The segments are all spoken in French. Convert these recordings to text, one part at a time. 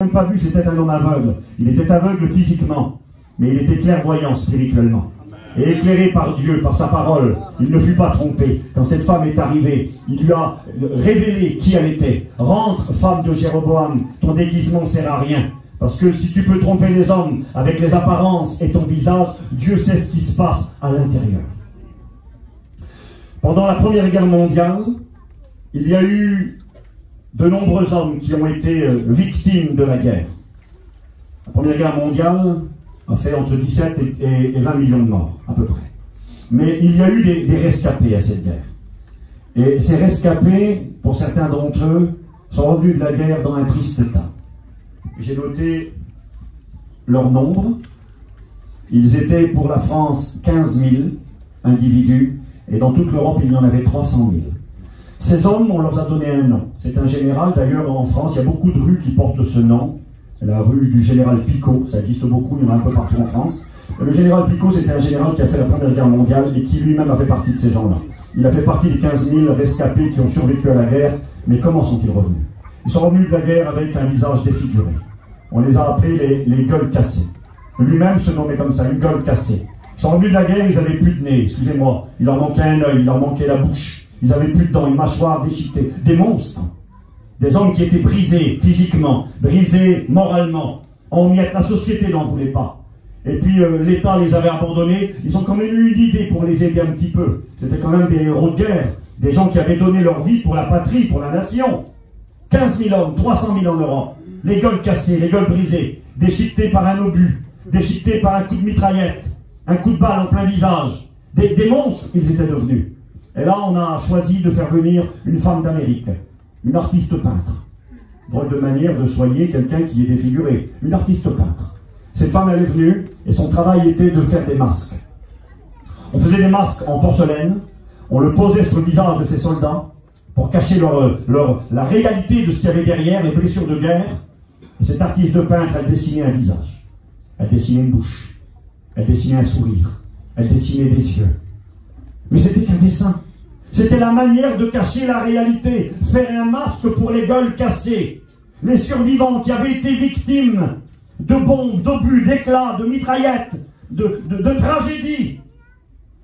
Même pas vu, c'était un homme aveugle. Il était aveugle physiquement, mais il était clairvoyant spirituellement. Et éclairé par Dieu, par sa parole, il ne fut pas trompé. Quand cette femme est arrivée, il lui a révélé qui elle était. Rentre, femme de Jéroboam, ton déguisement ne sert à rien. Parce que si tu peux tromper les hommes avec les apparences et ton visage, Dieu sait ce qui se passe à l'intérieur. Pendant la Première Guerre mondiale, il y a eu de nombreux hommes qui ont été victimes de la guerre. La Première Guerre mondiale a fait entre 17 et 20 millions de morts, à peu près. Mais il y a eu des rescapés à cette guerre. Et ces rescapés, pour certains d'entre eux, sont revenus de la guerre dans un triste état. J'ai noté leur nombre. Ils étaient pour la France 15 000 individus, et dans toute l'Europe, il y en avait 300 000. Ces hommes, on leur a donné un nom. C'est un général, d'ailleurs en France, il y a beaucoup de rues qui portent ce nom. La rue du général Picot, ça existe beaucoup, il y en a un peu partout en France. Le général Picot, c'était un général qui a fait la Première Guerre mondiale et qui lui-même a fait partie de ces gens-là. Il a fait partie des 15 000 rescapés qui ont survécu à la guerre, mais comment sont-ils revenus? Ils sont revenus de la guerre avec un visage défiguré. On les a appelés les gueules cassées. Lui-même se nommait comme ça, une gueule cassée. Ils sont revenus de la guerre, ils n'avaient plus de nez, excusez-moi. Il leur manquait un œil, il leur manquait la bouche. Ils n'avaient plus de dents, une mâchoire déchiquetée. Des monstres. Des hommes qui étaient brisés physiquement, brisés moralement. En miettes, la société n'en voulait pas. Et puis l'État les avait abandonnés. Ils ont quand même eu une idée pour les aider un petit peu. C'était quand même des héros de guerre. Des gens qui avaient donné leur vie pour la patrie, pour la nation. 15 000 hommes, 300 000 en Europe. Les gueules cassées, les gueules brisées. Déchiquetés par un obus. Déchiquetés par un coup de mitraillette. Un coup de balle en plein visage. Des monstres ils étaient devenus. Et là, on a choisi de faire venir une femme d'Amérique. Une artiste peintre. Drôle de manière de soigner quelqu'un qui est défiguré. Une artiste peintre. Cette femme, elle est venue, et son travail était de faire des masques. On faisait des masques en porcelaine, on le posait sur le visage de ces soldats, pour cacher la réalité de ce qu'il y avait derrière, les blessures de guerre. Et cette artiste de peintre, elle dessinait un visage. Elle dessinait une bouche. Elle dessinait un sourire. Elle dessinait des yeux. Mais c'était qu'un dessin. C'était la manière de cacher la réalité, faire un masque pour les gueules cassées. Les survivants qui avaient été victimes de bombes, d'obus, d'éclats, de mitraillettes, de tragédies.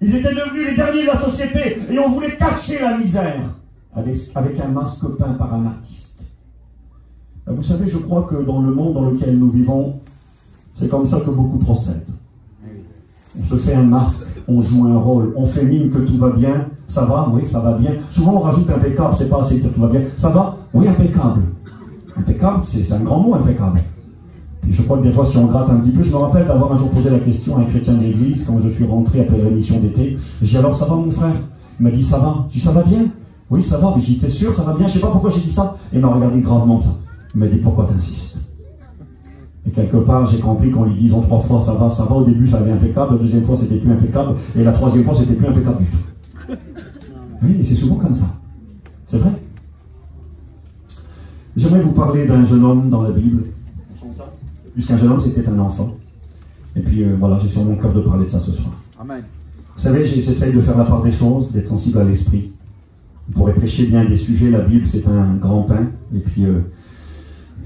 Ils étaient devenus les derniers de la société et on voulait cacher la misère avec un masque peint par un artiste. Vous savez, je crois que dans le monde dans lequel nous vivons, c'est comme ça que beaucoup procèdent. On se fait un masque, on joue un rôle, on fait mine que tout va bien. Ça va? Oui, ça va bien. Souvent on rajoute impeccable, c'est pas assez que tout va bien. Ça va? Oui, impeccable. Impeccable, c'est un grand mot, impeccable. Et je crois que des fois, si on gratte un petit peu, je me rappelle d'avoir un jour posé la question à un chrétien de l'église, quand je suis rentré après la mission d'été. J'ai dit, alors ça va mon frère? Il m'a dit, ça va. J'ai dit, ça va bien? Oui, ça va. Mais j'ai dit, t'es sûr, ça va bien? Je sais pas pourquoi j'ai dit ça. Et il m'a regardé gravement ça. Il m'a dit, pourquoi t'insistes? Et quelque part, j'ai compris qu'on lui disant 3 fois ça va, au début ça allait impeccable, la deuxième fois c'était plus impeccable, et la troisième fois c'était plus impeccable du tout. Oui, et c'est souvent comme ça. C'est vrai. J'aimerais vous parler d'un jeune homme dans la Bible. Puisqu'un jeune homme c'était un enfant. Et puis voilà, j'ai sur mon cœur de parler de ça ce soir. Amen. Vous savez, j'essaye de faire la part des choses, d'être sensible à l'esprit. On pourrait prêcher bien des sujets, la Bible c'est un grand pain, et puis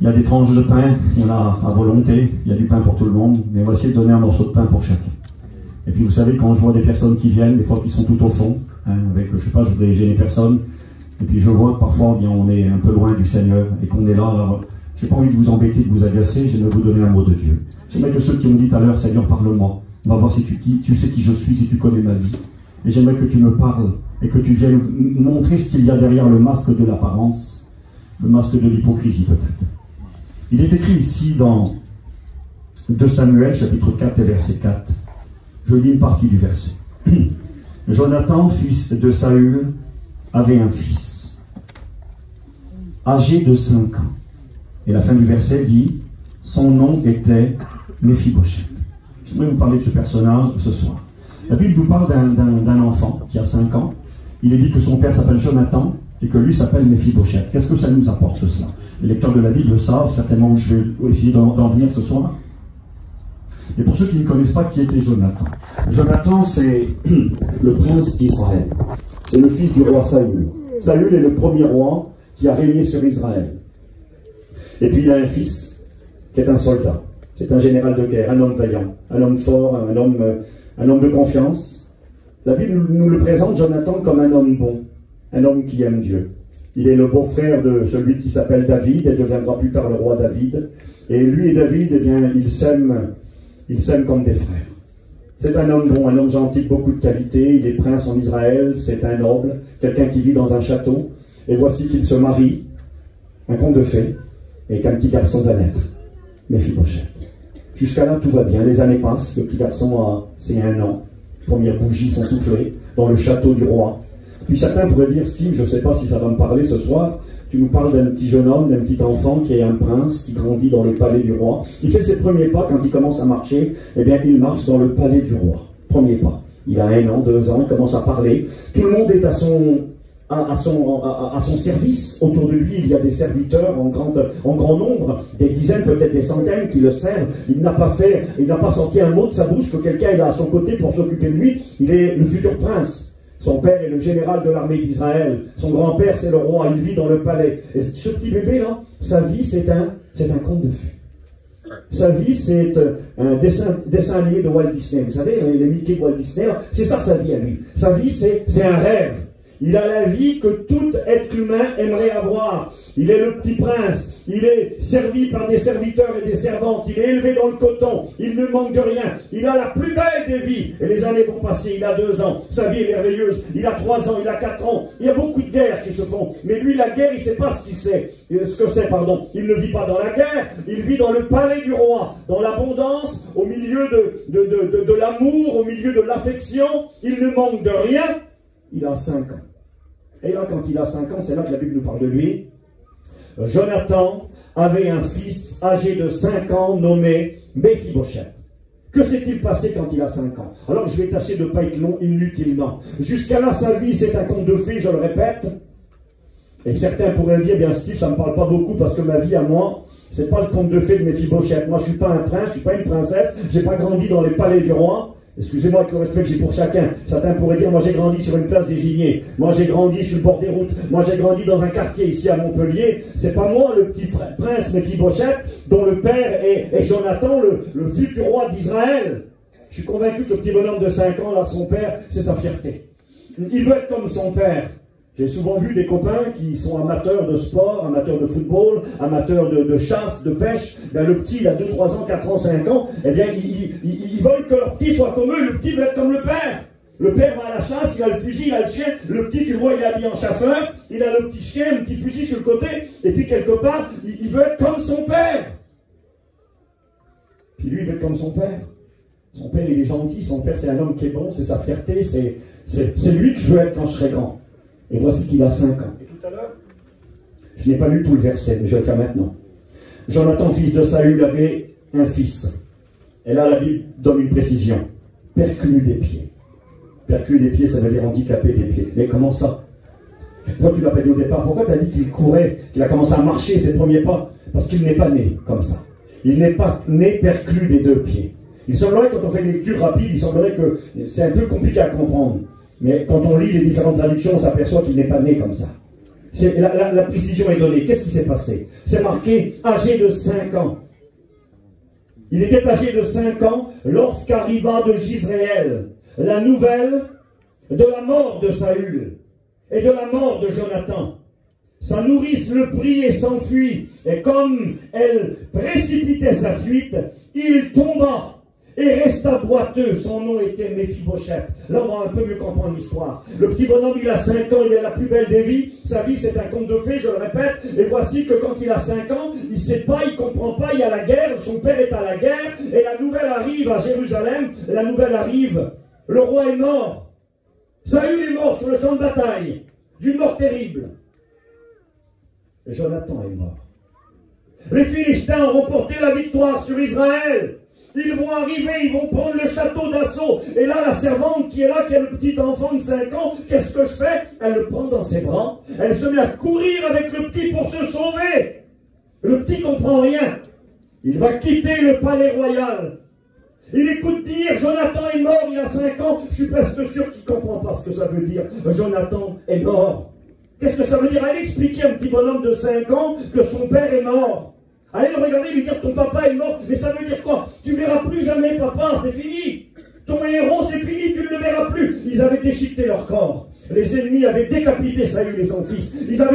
il y a des tranches de pain, il y en a à volonté, il y a du pain pour tout le monde, mais on va essayer de donner un morceau de pain pour chacun. Et puis vous savez, quand je vois des personnes qui viennent, des fois qui sont tout au fond, avec, je sais pas, je voudrais gêner personne, et puis je vois que parfois, bien, on est un peu loin du Seigneur, et qu'on est là, alors, j'ai pas envie de vous embêter, de vous agacer, j'aimerais vous donner un mot de Dieu. J'aimerais que ceux qui ont dit tout à l'heure, Seigneur, parle-moi, on va voir si tu sais qui je suis, si tu connais ma vie. Et j'aimerais que tu me parles, et que tu viennes montrer ce qu'il y a derrière le masque de l'apparence, le masque de l'hypocrisie peut-être. Il est écrit ici dans 2 Samuel, chapitre 4 et verset 4. Je lis une partie du verset. Jonathan, fils de Saül, avait un fils, âgé de 5 ans. Et la fin du verset dit, son nom était Méphibosheth. J'aimerais vous parler de ce personnage ce soir. La Bible nous parle d'un enfant qui a 5 ans. Il est dit que son père s'appelle Jonathan et que lui s'appelle Méphibosheth. Qu'est-ce que ça nous apporte cela? Les lecteurs de la Bible savent certainement où je vais essayer d'en venir ce soir. Et pour ceux qui ne connaissent pas qui était Jonathan. Jonathan, c'est le prince d'Israël. C'est le fils du roi Saül. Saül est le premier roi qui a régné sur Israël. Et puis il a un fils qui est un soldat. C'est un général de guerre, un homme vaillant, un homme fort, un homme de confiance. La Bible nous le présente, Jonathan, comme un homme bon, un homme qui aime Dieu. Il est le beau-frère de celui qui s'appelle David et deviendra plus tard le roi David. Et lui et David, eh bien, ils s'aiment comme des frères. C'est un homme bon, un homme gentil, beaucoup de qualités. Il est prince en Israël, c'est un noble, quelqu'un qui vit dans un château. Et voici qu'il se marie, un conte de fées, et qu'un petit garçon va naître, Méphibosheth. Jusqu'à là, tout va bien. Les années passent, le petit garçon a ses 1 an. Les premières bougies sont soufflées dans le château du roi. Puis certains pourraient dire, Steve, je ne sais pas si ça va me parler ce soir, tu nous parles d'un petit jeune homme, d'un petit enfant qui est un prince, qui grandit dans le palais du roi. Il fait ses premiers pas quand il commence à marcher, eh bien il marche dans le palais du roi. Premier pas. Il a 1 an, 2 ans, il commence à parler. Tout le monde est à son service. Autour de lui, il y a des serviteurs en grand nombre, des dizaines, peut-être des centaines qui le servent. Il n'a pas sorti un mot de sa bouche que quelqu'un est là à son côté pour s'occuper de lui. Il est le futur prince. Son père est le général de l'armée d'Israël. Son grand-père, c'est le roi. Il vit dans le palais. Et ce petit bébé-là, sa vie, c'est un conte de fées. Sa vie, c'est un dessin animé de Walt Disney. Vous savez, les Mickey de Walt Disney, c'est ça sa vie à lui. Sa vie, c'est un rêve. Il a la vie que tout être humain aimerait avoir. Il est le petit prince. Il est servi par des serviteurs et des servantes. Il est élevé dans le coton. Il ne manque de rien. Il a la plus belle des vies. Et les années vont passer. Il a 2 ans. Sa vie est merveilleuse. Il a 3 ans. Il a 4 ans. Il y a beaucoup de guerres qui se font. Mais lui, la guerre, il ne sait pas ce que c'est. Il ne vit pas dans la guerre. Il vit dans le palais du roi. Dans l'abondance, au milieu de l'amour, au milieu de l'affection. Il ne manque de rien. Il a 5 ans. Et là, quand il a 5 ans, c'est là que la Bible nous parle de lui. Jonathan avait un fils âgé de 5 ans nommé Méphibosheth. Que s'est-il passé quand il a 5 ans? Alors, je vais tâcher de ne pas être long inutilement. Jusqu'à là, sa vie, c'est un conte de fées, je le répète. Et certains pourraient dire, bien Steve, ça ne me parle pas beaucoup parce que ma vie à moi, c'est pas le conte de fées de Méphibosheth. Moi, je ne suis pas un prince, je ne suis pas une princesse, je n'ai pas grandi dans les palais du roi. Excusez-moi avec le respect que j'ai pour chacun. Certains pourraient dire, moi j'ai grandi sur une place des Giniers. Moi j'ai grandi sur le bord des routes. Moi j'ai grandi dans un quartier ici à Montpellier. C'est pas moi le petit prince Méphibosheth, dont le père est Jonathan, le futur roi d'Israël. Je suis convaincu que le petit bonhomme de 5 ans, là, son père, c'est sa fierté. Il veut être comme son père. J'ai souvent vu des copains qui sont amateurs de sport, amateurs de football, amateurs de chasse, de pêche. Ben, le petit, il a 2, 3 ans, 4 ans, 5 ans. Eh bien, ils veulent que leur petit soit comme eux. Le petit veut être comme le père. Le père va à la chasse, il a le fusil, il a le chien. Le petit, tu le vois, il est habillé en chasseur. Il a le petit chien, un petit fusil sur le côté. Et puis, quelque part, il veut être comme son père. Puis lui, il veut être comme son père. Son père, il est gentil. Son père, c'est un homme qui est bon. C'est sa fierté. C'est lui que je veux être quand je serai grand. Et voici qu'il a 5 ans. Et tout à l'heure, je n'ai pas lu tout le verset, mais je vais le faire maintenant. Jonathan, fils de Saül, avait un fils. Et là, la Bible donne une précision. Perclus des pieds. Perclus des pieds, ça veut dire handicapé des pieds. Mais comment ça? Pourquoi tu l'as pas dit au départ? Pourquoi tu as dit qu'il courait, qu'il a commencé à marcher ses premiers pas? Parce qu'il n'est pas né comme ça. Il n'est pas né perclus des 2 pieds. Il semblerait, quand on fait une lecture rapide, il semblerait que c'est un peu compliqué à comprendre. Mais quand on lit les différentes traductions, on s'aperçoit qu'il n'est pas né comme ça. La précision est donnée. Qu'est-ce qui s'est passé? C'est marqué âgé de 5 ans. Il était âgé de 5 ans lorsqu'arriva de Jisraël la nouvelle de la mort de Saül et de la mort de Jonathan. Sa nourrice le prit et s'enfuit. Et comme elle précipitait sa fuite, il tomba et resta boiteux. Son nom était Méphibosheth. Là, on va un peu mieux comprendre l'histoire. Le petit bonhomme, il a 5 ans, il est la plus belle des vies. Sa vie, c'est un conte de fées, je le répète. Et voici que quand il a 5 ans, il ne sait pas, il ne comprend pas, il y a la guerre. Son père est à la guerre. Et la nouvelle arrive à Jérusalem. La nouvelle arrive. Le roi est mort. Saül est mort sur le champ de bataille. D'une mort terrible. Et Jonathan est mort. Les Philistins ont remporté la victoire sur Israël. Ils vont arriver, ils vont prendre le château d'assaut. Et là, la servante qui est là, qui a le petit enfant de 5 ans, qu'est-ce que je fais? Elle le prend dans ses bras. Elle se met à courir avec le petit pour se sauver. Le petit comprend rien. Il va quitter le palais royal. Il écoute dire, Jonathan est mort, il a 5 ans. Je suis presque sûr qu'il ne comprend pas ce que ça veut dire. Jonathan est mort. Qu'est-ce que ça veut dire? Elle expliquait à un petit bonhomme de 5 ans que son père est mort. Allez le regarder, lui dire ton papa est mort, mais ça veut dire quoi? Tu verras plus jamais papa, c'est fini. Ton héros, c'est fini, tu ne le verras plus. Ils avaient déchiqueté leur corps. Les ennemis avaient décapité Saül et son fils. Ils avaient